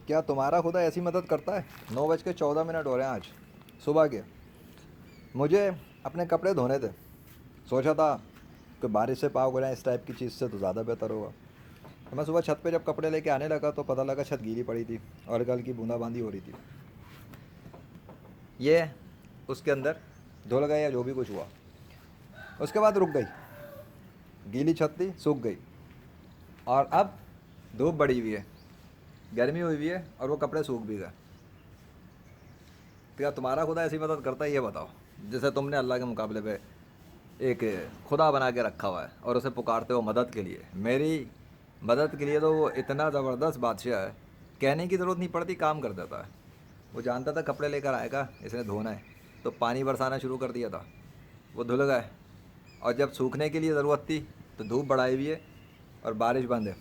کیا تمہارا خدا ایسی مدد کرتا ہے؟ 9:14 ہو رہے ہیں آج صبح کے. مجھے اپنے کپڑے دھونے تھے. سوچا تھا کہ بارش سے پاک ہو جائیں اس ٹائپ کی چیز سے تو زیادہ بہتر ہوگا. تو میں صبح چھت پہ جب کپڑے لے کے آنے لگا تو پتہ لگا چھت گیلی پڑی تھی اور ہلکی ہلکی بوندا باندی ہو رہی تھی. یہ اس کے اندر دھل گئے یا جو بھی کچھ ہوا. اس کے بعد رک گئی. گیلی چھت تھی, سوکھ گئی. اور اب دھوپ بڑی ہوئی ہے, گرمی ہوئی ہوئی ہے اور وہ کپڑے سوکھ بھی گئے. کیا تمہارا خدا ایسی مدد کرتا ہے؟ یہ بتاؤ. جیسے تم نے اللہ کے مقابلے پہ ایک خدا بنا کے رکھا ہوا ہے اور اسے پکارتے ہو مدد کے لیے. میری مدد کے لیے تو وہ اتنا زبردست بادشاہ ہے, کہنے کی ضرورت نہیں پڑتی, کام کر دیتا ہے. وہ جانتا تھا کپڑے لے کر آئے گا, اس نے دھونا ہے, تو پانی برسانا شروع کر دیا تھا. وہ دھل گئے اور جب سوکھنے کے لیے ضرورت تھی تو دھوپ بڑھائی ہوئی ہے اور بارش بند ہے.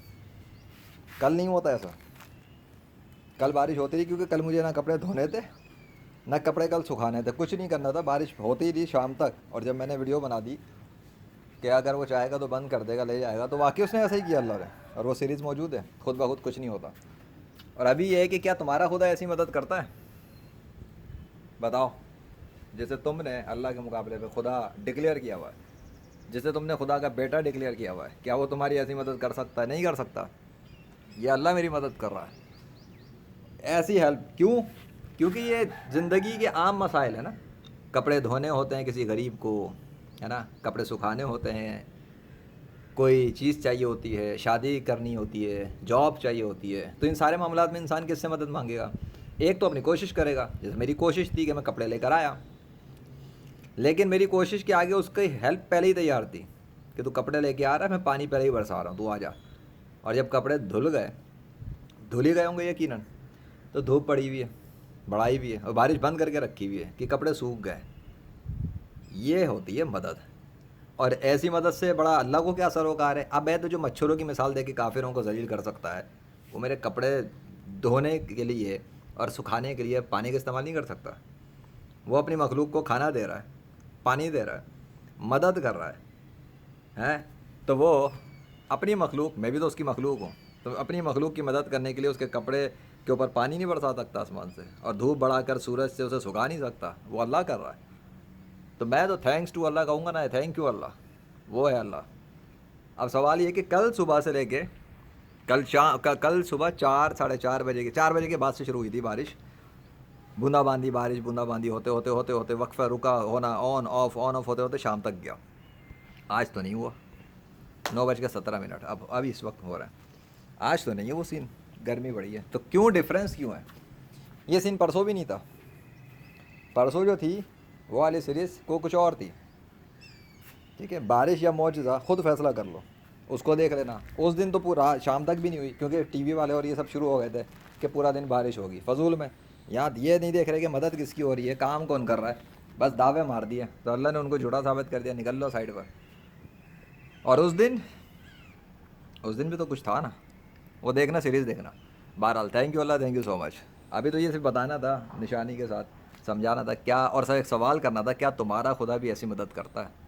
کل نہیں ہوتا ایسا. کل بارش ہوتی رہی کیونکہ کل مجھے نہ کپڑے دھونے تھے نہ کپڑے کل سکھانے تھے, کچھ نہیں کرنا تھا. بارش ہوتی رہی شام تک, اور جب میں نے ویڈیو بنا دی کہ اگر وہ چاہے گا تو بند کر دے گا, لے جائے گا, تو واقعی اس نے ایسا ہی کیا اللہ نے. اور وہ سیریز موجود ہے, خود بخود کچھ نہیں ہوتا. اور ابھی یہ ہے کہ کیا تمہارا خدا ایسی مدد کرتا ہے؟ بتاؤ. جیسے تم نے اللہ کے مقابلے پہ خدا ڈکلیئر کیا ہوا ہے, جسے تم نے خدا کا بیٹا ڈکلیئر کیا ہوا ہے, کیا وہ تمہاری ایسی مدد کر سکتا ہے؟ نہیں کر سکتا. یہ اللہ میری مدد کر رہا ہے. ایسی ہیلپ کیوں؟ کیونکہ یہ زندگی کے عام مسائل ہیں نا. کپڑے دھونے ہوتے ہیں کسی غریب کو, ہے نا, کپڑے سکھانے ہوتے ہیں, کوئی چیز چاہیے ہوتی ہے, شادی کرنی ہوتی ہے, جاب چاہیے ہوتی ہے. تو ان سارے معاملات میں انسان کس سے مدد مانگے گا؟ ایک تو اپنی کوشش کرے گا. جیسے میری کوشش تھی کہ میں کپڑے لے کر آیا, لیکن میری کوشش کے آگے اس کی ہیلپ پہلے ہی تیار تھی کہ تو کپڑے لے کے آ رہا ہے, میں پانی پہلے ہی برسا رہا ہوں, تو آ جا. اور جب کپڑے دھل ہی گئے ہوں گے یقیناً, تو دھوپ پڑی ہوئی ہے, بڑھائی ہوئی ہے, اور بارش بند کر کے رکھی ہوئی ہے کہ کپڑے سوکھ گئے. یہ ہوتی ہے مدد. اور ایسی مدد سے بڑا اللہ کو کیا سروکار ہے. اب ہے تو جو مچھروں کی مثال دے کے کافروں کو ذلیل کر سکتا ہے, وہ میرے کپڑے دھونے کے لیے اور سکھانے کے لیے پانی کا استعمال نہیں کر سکتا. وہ اپنی مخلوق کو کھانا دے رہا ہے, پانی دے رہا ہے, مدد کر رہا ہے. تو وہ اپنی مخلوق, میں بھی تو اس کی مخلوق ہوں, تو اپنی مخلوق کی مدد کرنے کے لیے اس کے کپڑے کے اوپر پانی نہیں برسا سکتا آسمان سے, اور دھوپ بڑھا کر سورج سے اسے سکھا نہیں سکتا. وہ اللہ کر رہا ہے. تو میں تو تھینکس ٹو اللہ کہوں گا نا, تھینک یو اللہ, وہ ہے اللہ. اب سوال یہ کہ کل صبح سے لے کے کل صبح 4 بجے کے 4 بجے کے بعد سے شروع ہوئی تھی بارش, بوندا باندی ہوتے وقفہ رکا ہونا, آن آف ہوتے ہوتے شام تک گیا. آج تو نہیں ہوا. 9:17 اب اس وقت ہو رہا ہے. آج تو نہیں ہے وہ سین. گرمی بڑی ہے. تو کیوں ڈفرینس کیوں ہے؟ یہ سین پرسوں بھی نہیں تھا. پرسوں جو تھی وہ والی سیریز کو کچھ اور تھی. ٹھیک ہے, بارش یا معجزہ خود فیصلہ کر لو, اس کو دیکھ لینا. اس دن تو پورا شام تک بھی نہیں ہوئی کیونکہ ٹی وی والے اور یہ سب شروع ہو گئے تھے کہ پورا دن بارش ہوگی. فضول میں یہاں یہ نہیں دیکھ رہے کہ مدد کس کی ہو رہی ہے, کام کون کر رہا ہے, بس دعوے مار دیے. تو اللہ نے ان کو جھوٹا ثابت کر دیا, نکل لو سائڈ پر. اور اس دن بھی تو کچھ تھا نا, وہ دیکھنا, سیریز دیکھنا. بہرحال تھینک یو اللہ, تھینک یو سو مچ. ابھی تو یہ صرف بتانا تھا, نشانی کے ساتھ سمجھانا تھا کیا, اور سر ایک سوال کرنا تھا, کیا تمہارا خدا بھی ایسی مدد کرتا ہے؟